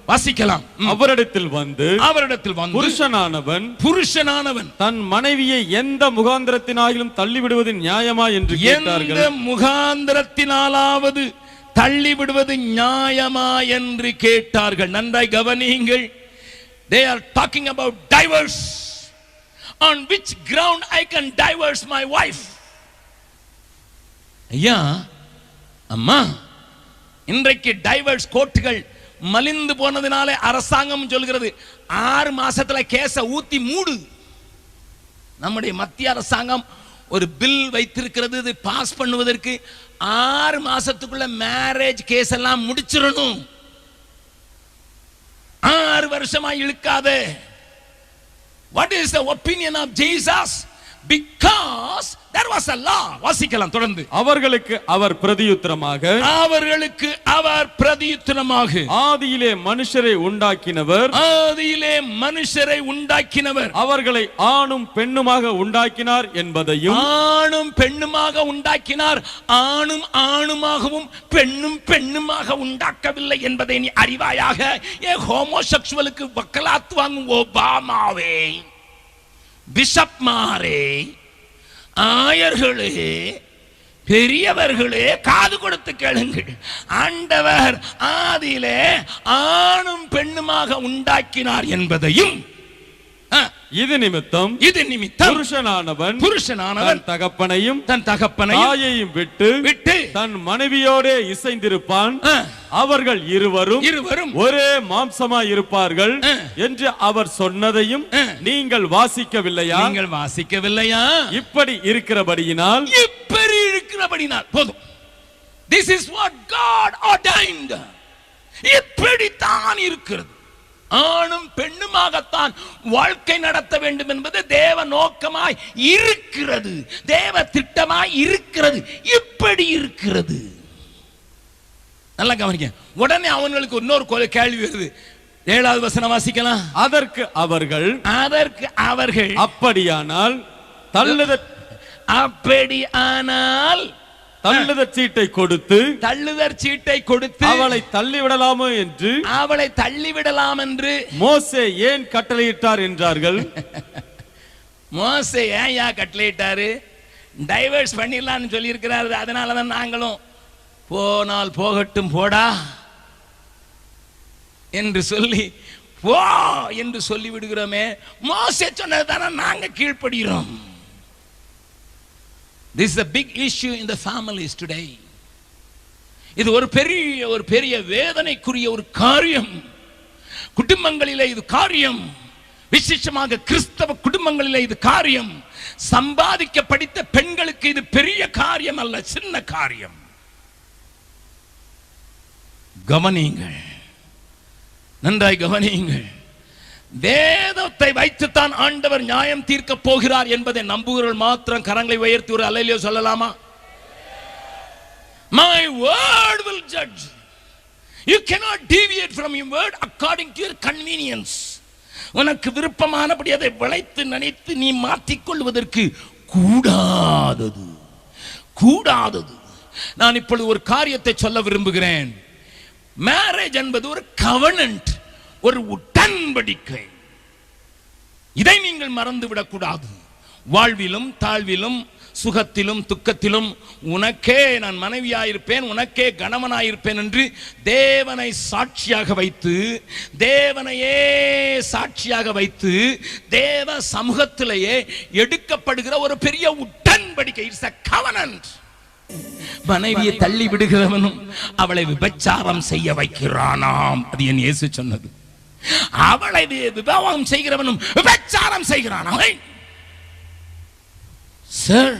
வாசிக்கலாம். அவரிடத்தில் வந்து புருஷனானவன் தன் மனைவியை எந்த முகாந்திரத்தினாலும் தள்ளிவிடுவது நியாயமா என்று கேட்டார்கள். எந்த முகாந்திரத்தினாலாவது தள்ளிவிடுவது நியாயமா என்று கேட்டார்கள். நன்றாய் கவனியுங்கள். They are talking about divorce. On which ground I can divorce my wife? ஐயா அம்மா, இன்றைக்கு டைவர்ஸ் கோர்ட்டுகள் மலிந்து போனதினாலே அரசாங்கம் சொல்கிறது 6 மாசத்துல கேஸ ஊத்தி மூடு. நம்முடைய மத்திய அரசாங்கம் ஒரு பில் வைத்திருக்கிறது, இது பாஸ் பண்ணுவதற்கு 6 மாசத்துக்குள்ள மேரேஜ் கேஸ் எல்லாம் முடிச்சிடணும். 6 வருஷமா இழுக்காதே. What is the opinion of Jesus? Because there was a law. வாசிக்கலாம் தொடர்ந்து. அவர்களுக்கு அவர் பிரதியுத்தரமாக ஆதியிலே மனுஷரை உண்டாக்கினவர் அவர்களை ஆணும் பெண்ணுமாக உண்டாக்கினார் என்பதையும், ஆணும் பெண்ணுமாக உண்டாக்கினார், ஆணும் ஆணுமாகவும் பெண்ணும் பெண்ணுமாக உண்டாக்கவில்லை என்பதை நீ அறிவாயாக. ஹோமோசெக்சுவலுக்கு வக்கலாத்து வாங்கும் ஒபாமாவே, பிஷப் மாரே, ஆயர்களே, பெரியவர்களே, காது கொடுத்து கேளுங்கள். ஆண்டவர் ஆதியிலே ஆணும் பெண்ணுமாக உண்டாக்கினார் என்பதையும், இது நிமித்தம் புருஷனானவன் தன் தகப்பனையும் தாயையும் விட்டு தன் மனைவியோடே இசைந்திருப்பான், அவர்கள் இருவரும் ஒரே மாம்சமாய் இருப்பார்கள் என்று அவர் சொன்னதையும் நீங்கள் வாசிக்கவில்லையா? இப்படி இருக்கிறபடியினால் போதும். This is what God ordained. இப்படித்தான் இருக்கிறது. ஆணும் பெண்ணுமாகத்தான் வாழ்க்கை நடத்த வேண்டும் என்பது தேவ நோக்கமாய் இருக்கிறது, தேவ திட்டமாய் இருக்கிறது. இப்படி இருக்கிறது. நல்லா கவனிக்க. உடனே அவங்களுக்கு இன்னொரு கேள்வி வருது. 7வது வசனம் வாசிக்கலாம். அதற்கு அவர்கள் அப்படியானால் தள்ளுதற் சீட்டை கொடுத்து அவளை தள்ளிவிடலாம் என்று மோசே ஏன் கட்டளையிட்டார் என்றார்கள். மோசே ஏன் கட்டளையிட்டாரு? டைவர்ஸ் பண்ணிடலாம்னு சொல்லி இருக்கிறாரு. அதனாலதான் நாங்களும் போனால் போகட்டும் போடா என்று சொல்லி போ என்று சொல்லி விடுகிறோமே. மோசே சொன்னது தானே நாங்க கீழ்ப்படுகிறோம். This is a big issue in the families today. இது ஒரு பெரிய வேதனைக்குரிய ஒரு காரியம். குடும்பங்களிலே இது காரியம், விசேஷமாக கிறிஸ்தவ குடும்பங்களிலே இது காரியம். சம்பாதிக்க படித்த பெண்களுக்கு இது பெரிய காரியம் அல்ல, சின்ன காரியம். கவனியுங்கள், நன்றாய் கவனியுங்கள். வேதத்தை வைத்துத்தான் ஆண்டவர் நியாயம் தீர்க்க போகிறார் என்பதை நம்புகிறவர்கள் மாத்திரம் கரங்களை உயர்த்தி ஒரு அல்லேலூயா சொல்லலாமா? My word will judge. You cannot deviate from your word according to your convenience. உனக்கு விருப்பமானபடி அதை வளைத்து நினைத்து நீ மாற்றிக்கொள்வதற்கு கூடாதது. நான் இப்பொழுது ஒரு காரியத்தை சொல்ல விரும்புகிறேன். மேரேஜ் என்பது ஒரு கவனன்ட், ஒரு உடன்படிக்கை. இதை நீங்கள் மறந்துவிடக் கூடாது. வாழ்விலும் தாழ்விலும் சுகத்திலும் துக்கத்திலும் உனக்கே நான் மனைவியாயிருப்பேன், உனக்கே கணவனாயிருப்பேன் என்று தேவனை சாட்சியாக வைத்து, தேவனையே சாட்சியாக வைத்து தேவ சமூகத்திலேயே எடுக்கப்படுகிற ஒரு பெரிய உடன்படிக்கை. It's a covenant. மனைவியை தள்ளி விடுகிறவனும் அவளை விபச்சாரம் செய்ய வைக்கிறானாம். அது என் இயேசு சொன்னது. அவளை விவாகம் செய்கிறவனும் விபச்சாரம் செய்கிறானாம். சார்,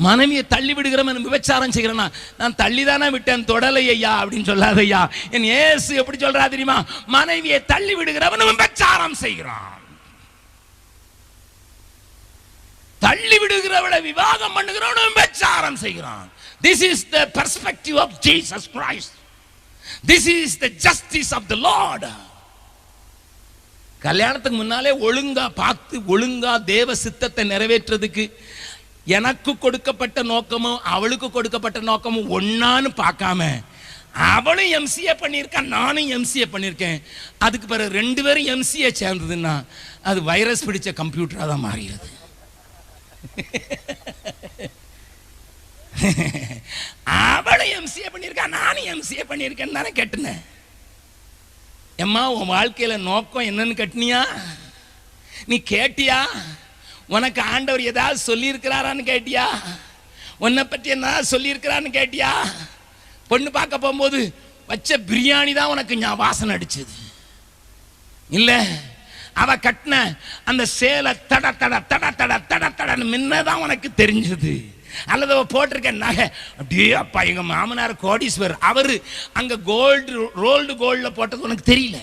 மனைவியை தள்ளி விடுகிறவன் விபச்சாரம் செய்கிறானா? நான் தள்ளிதானே விட்டேன், தொடலையா அப்படின்னு சொல்லாதையா. என் இயேசு எப்படி சொல்றா தெரியுமா? மனைவியை தள்ளி விடுகிறவனும் விபச்சாரம் செய்கிறான். தள்ளி விடுகிறவளை விவாகம் பண்ணுகிறவனும் விபச்சாரம் செய்கிறான். This is the perspective of Jesus Christ. This is the justice of the Lord. கல்யாணத்துக்கு முன்னாலே ஒழுங்கா பார்த்து ஒழுங்கா தேவ சித்தத்தை நிறைவேற்றதுக்கு எனக்கு கொடுக்கப்பட்ட நோக்கமும் அவளுக்கு கொடுக்கப்பட்ட நோக்கமும் ஒன்னான்னு பார்க்காம அவளும் எம்சிஏ பண்ணியிருக்கா, நானும் எம்சிஏ பண்ணியிருக்கேன். அதுக்கு பிறகு 2 பேரும் எம்சிஏ சேர்ந்ததுன்னா அது வைரஸ் பிடிச்ச கம்ப்யூட்டரா தான் மாறிடுது. அவளும் எம்சிஏ பண்ணியிருக்கா, நானும் எம்சிஏ பண்ணியிருக்கேன்னு தானே கேட்டுனேன். எம்மா, உன் வாழ்க்கையில நோக்கம் என்னன்னு கேட்டினியா? நீ கேட்டியா? உனக்கு ஆண்டவர் ஏதாவது சொல்லியிருக்கிறாரான்னு கேட்டியா? உன்னை பற்றி என்ன சொல்லியிருக்கிறான்னு கேட்டியா? பொண்ணு பார்க்க போகும்போது வச்ச பிரியாணி தான் உனக்கு வாசனை அடிச்சது இல்ல? அவ கட்டின அந்த சேலை தட தட தட தட தட தடன்னு முன்னதான் உனக்கு தெரிஞ்சது. அல்லது அவ போட்டிருக்க நகை அப்படியே, அப்பா எங்க மாமனார் கோடீஸ்வர், அவரு அங்க ரோல்டு கோல்ட்ல போட்டது உனக்கு தெரியல.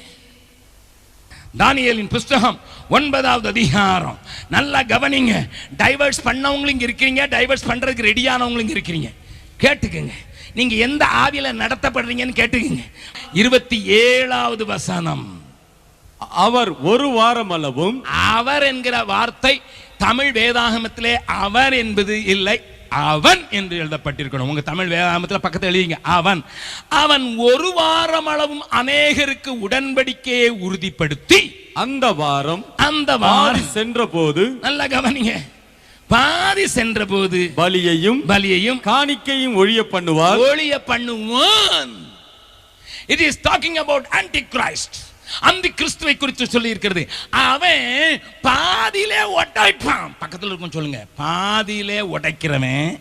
தானியேலின் புஸ்தகம் 9வது அதிகாரம் நல்லா கவனிங்க. டைவர்ஸ் பண்ணவங்களும் இங்க இருக்கிறீங்க, டைவர்ஸ் பண்றதுக்கு ரெடியானவங்களும் இருக்கிறீங்க. கேட்டுக்குங்க, நீங்க எந்த ஆவியில நடத்தப்படுறீங்கன்னு கேட்டுக்குங்க. 27வது வசனம். அவர் ஒரு வாரம் அளவும். அவர் என்கிற வார்த்தை தமிழ் வேதாகமத்திலே அவர் என்பது இல்லை, அவன் என்று எழுதப்பட்டிருக்கணும். உங்க தமிழ் வேதாகமத்தில் பக்கத்தில் எழுதிங்க, அவன். அவன் ஒரு வாரம் அளவும் அநேகருக்கு உடன்படிக்கையை உறுதிப்படுத்தி அந்த வாரம் சென்ற போது, நல்ல கவனிங்க, பாதி சென்ற போது பலியையும் காணிக்கையும் ஒழிய பண்ணுவான். It is talking about Antichrist. அந்த கிறிஸ்துவை குறித்து சொல்லி இருக்கிறது. அவன் பாதியிலே உடைப்பான். பக்கத்தில் இருக்கும் சொல்லுங்க, பாதியிலே உடைக்கிறவன்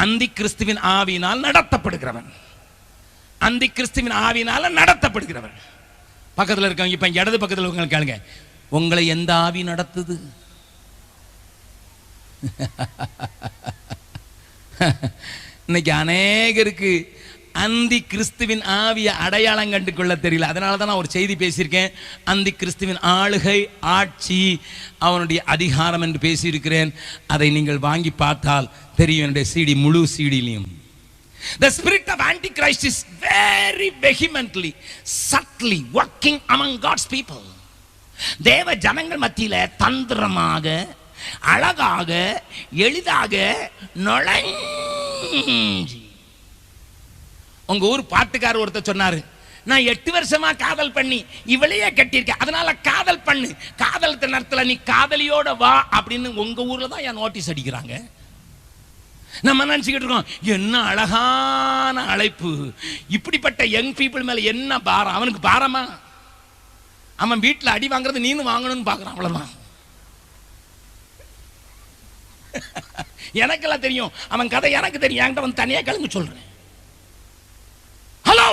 அந்த கிறிஸ்துவின் ஆவியினால் நடத்தப்படுகிறவன். அந்த கிறிஸ்துவின் ஆவியினால நடத்தப்படுகிறவன். பக்கத்தில் இருக்கவங்க, இப்ப இடது பக்கத்தில் இருக்கவங்க கேளுங்க, உங்களை எந்த ஆவி நடத்துது? இன்னைக்கு அநேகருக்கு அந்தி கிறிஸ்துவின் ஆவிய அடையாளம் கண்டு கொள்ள தெரியல. அதனால தான் நான் ஒரு செய்தி பேசியிருக்கேன். அந்தி கிறிஸ்துவின் ஆளுகை, ஆட்சி, அவனுடைய அதிகாரம் என்று பேசியிருக்கிறேன். அதை நீங்கள் வாங்கி பார்த்தால் தெரியும், என்னுடைய சிடி, முழு சிடியிலையும். The spirit of Antichrist is very vehemently, subtly working among God's people. தேவ ஜனங்கள் மத்தியில தந்திரமாக, அழகாக, எளிதாக நுழைஞ்சி. உங்க ஊர் பாட்டுக்காரர் ஒருத்தர் சொன்னாரு, நான் 8 வருஷமா காதல் பண்ணி இவளையே கட்டியிருக்கேன், அதனால காதல் பண்ணு, காதல் நேரத்தில் நீ காதலியோட வா அப்படின்னு உங்க ஊர்ல தான் என் நோட்டீஸ் அடிக்கிறாங்க. நம்ம நினைச்சுக்கிட்டு இருக்கோம், என்ன அழகான அழைப்பு, இப்படிப்பட்ட யங் பீப்புள் மேல என்ன பாரம். அவனுக்கு பாரமா? அவன் வீட்டில் அடி வாங்குறது நீனு வாங்கணும்னு பாக்குறான், அவ்வளவுதான். எனக்கெல்லாம் தெரியும், அவன் கதை எனக்கு தெரியும், என்கிட்ட வந்து தனியா கிளம்பி சொல்றேன். Hello,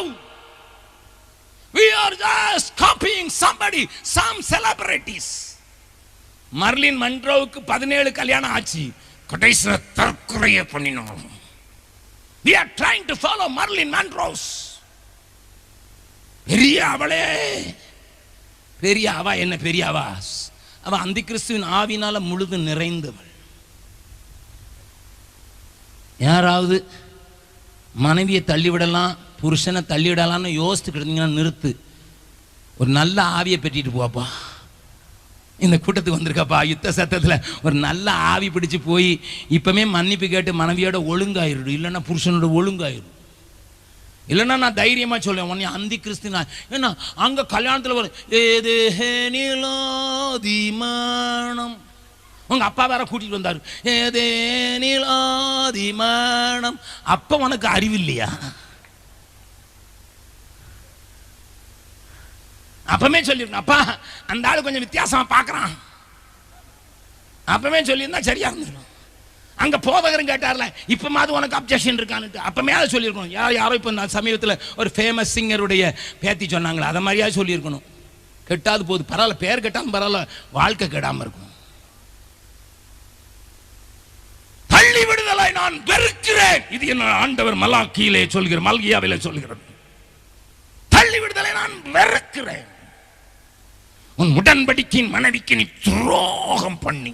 we are just copying somebody, some celebrities. Marilyn மன்ரோவுக்கு 17 கல்யாணம் ஆச்சு, கடைசில தற்கொலையை பண்ணினோம். We are trying to follow Marilyn Monroe. பெரிய அவளே, பெரிய அவா என்ன பெரிய அவா? அவ அந்த கிறிஸ்துவின் ஆவினால முழுது நிறைந்தவள். யாராவது மனைவியை தள்ளிவிடலாம், புருஷனை தள்ளிவிடலாம்னு யோசிச்சுக்கிட்டு இருந்தீங்கன்னா நிறுத்து. ஒரு நல்ல ஆவியை பெற்றிட்டு போப்பா. இந்த கூட்டத்துக்கு வந்திருக்கப்பா, யுத்த சத்தத்தில் ஒரு நல்ல ஆவி பிடிச்சு போய் இப்பவுமே மன்னிப்பு கேட்டு மனைவியோட ஒழுங்காயிரு, இல்லைன்னா புருஷனோட ஒழுங்காயிரும். இல்லைன்னா நான் தைரியமா சொல்லுவேன், உன்னை அந்தி கிறிஸ்துனா. ஏன்னா அங்க கல்யாணத்தில் வரும் ஏது நீலாதிமானம், உங்க அப்பா வேற கூட்டிட்டு வந்தாரு, ஏதே நீலாதிமானம். அப்ப உனக்கு அறிவு இல்லையா? அப்பமே சொல்லிருக்கணும், அப்பா அந்த ஆளு கொஞ்சம் வித்தியாசமா பார்க்கறான், அப்பமே சொல்லியிருந்தா சரியா இருந்துடும். அங்க போதகரும் கேட்டார்ல, இப்பமாவது உனக்கு அப்ஜெக்ஷன் இருக்கான்னு, அப்பமே அதை சொல்லியிருக்கணும். யாரோ இப்போ சமீபத்தில் ஒரு ஃபேமஸ் சிங்கருடைய பேத்தி சொன்னாங்களே, அதை மாதிரியா சொல்லியிருக்கணும். கெட்டாது போகுது, பரவாயில்ல, பேர் கெட்டாலும் பரவாயில்ல, வாழ்க்கை கெடாம இருக்கும். தள்ளி விடுதலை நான் வெறுக்கிறேன், இது என்ன ஆண்டவர் மலாக்கியிலே சொல்கிற, மல்கியாவிலே சொல்கிறது. தள்ளி விடுதலை நான் வெறுக்கிறேன். உன் உடன்படிக்கையின் மனைவிக்கு நீ துரோகம் பண்ணி